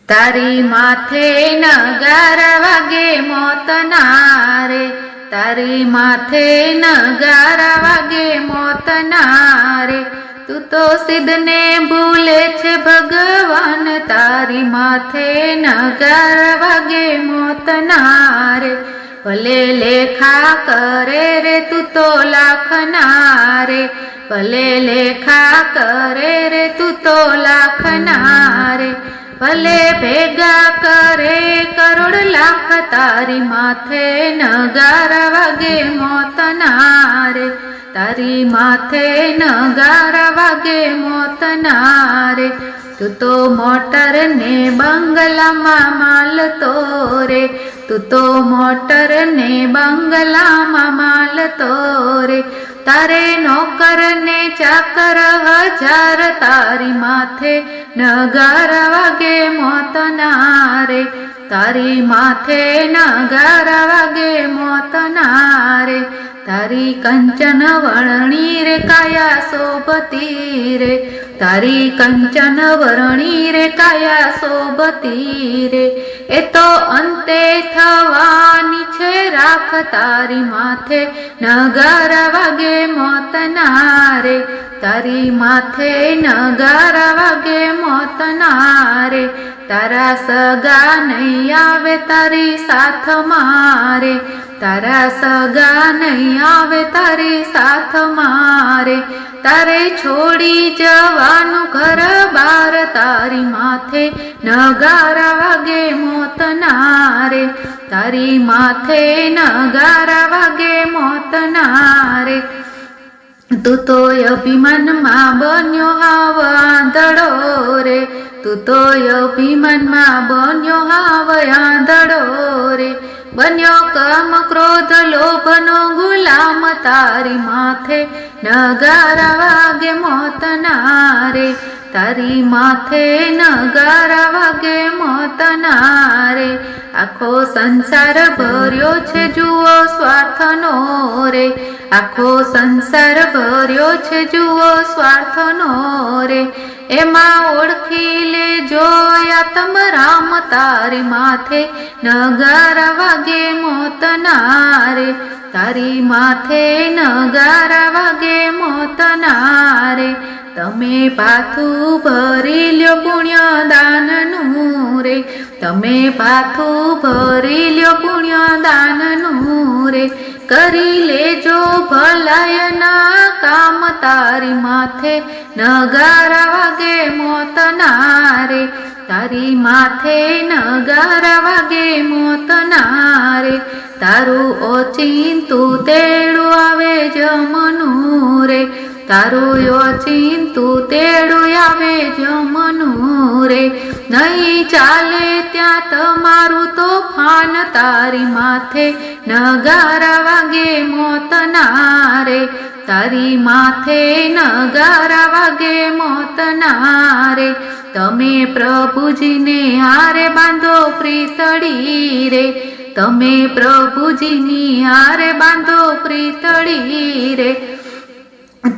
તારી માથે નગારા વાગે મોતના રે, તારી માથે નગારા વાગે મોતના રે. તું તો સિદ્ધને ભૂલે છે ભગવાન, તારી માથે નગારા વાગે મોતના રે. ભલે લેખા કરે રે તું તો લાખના રે, ભલે લેખા કરે રે તું તો લાખના રે. ભલે ભેગા કરે કરોડ લાખ, તારી માથે નગારા વાગે મોતના રે, તારી માથે નગારા વાગે મોતના રે. તું તો મોટર ને બંગલામાં માલતો રે, તું તો મોટર ને બંગલામાં માલતો રે. તારે નોકર ને ચાકર હજાર, તારી માથે નગારા વાગે મોતના રે, તારી માથે નગારા વાગે મોતના રે. તારી કંચન વરણી રે કાયા શોભતી રે, તારી કંચન વરણી રે કાયા શોભતી રે. એ તો અંતે થવાની છે રાખ, તારી માથે નગારા વાગે મોતના રે, તારી માથે નગારા વાગે મોતના રે. તારા સગા નહીં આવે તારી સાથ મારે, તારા સગા નહીં આવે તારી સાથ મારે. તારે છોડી જવાનું ઘર બાર, તારી માથે નગારા વાગે મોતના રે, તારી માથે નગારા વાગે મોતના રે. તું તો અભિમાનમાં બન્યો હાવ આંધળો રે, તું તો અભિમાનમાં બન્યો હાવ આંધળો રે. બન્યો કામ ક્રોધ લોભનો ગુલામ, તારી માથે નગારા વાગે મોતના રે, તારી માથે નગારા વાગે મોતના રે. આખો સંસાર ભર્યો છે જુઓ સ્વાર્થનો રે, આખો સંસાર ભર્યો છે જુઓ સ્વાર્થનો રે. એમાં ઓળખી લેજો આત્મ રામ, તારી માથે નગારા વાગે મોતના રે, તારી માથે નગારા વાગે મોતના રે. તમે પાથું ભરી લ્યો પુણ્ય દાનનું રે, તમે પાથું ભરી લ્યો પુણ્ય દાનનું રે. કરી લેજો ભલાયના કામ, તારી માથે નગારા વાગે મોતના રે, તારી માથે નગારા વાગે મોતના રે. તારું ઓચિંતું તેડું આવે જમનું રે, તારું ઓચિંતું તેડું આવે જમનું રે. નહીં ચાલે ત્યાં તમારું તોફાન, તારી માથે નગારા વાગે મોતના રે, તારી માથે નગારા વાગે મોતના રે. તમે પ્રભુજીને હારે બાંધો પ્રીતળી રે, તમે પ્રભુજીની હારે બાંધો પ્રીતળી રે.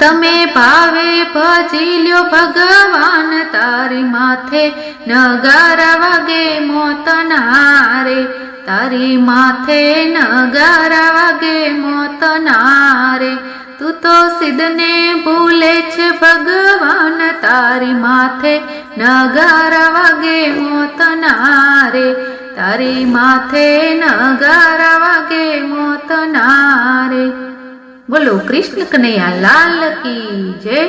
તમે ભાવે ભજી લ્યો ભગવાન, તારી માથે નગારા વાગે મોતના રે, તારી માથે નગારા વાગે મોતના રે. તું તો સિદ્ધને ભૂલે છે ભગવાન, તારી માથે નગારા વાગે મોતના રે, તારી માથે નગારા વાગે મોતના રે. બોલો કૃષ્ણ કનૈયા લાલ કી જય.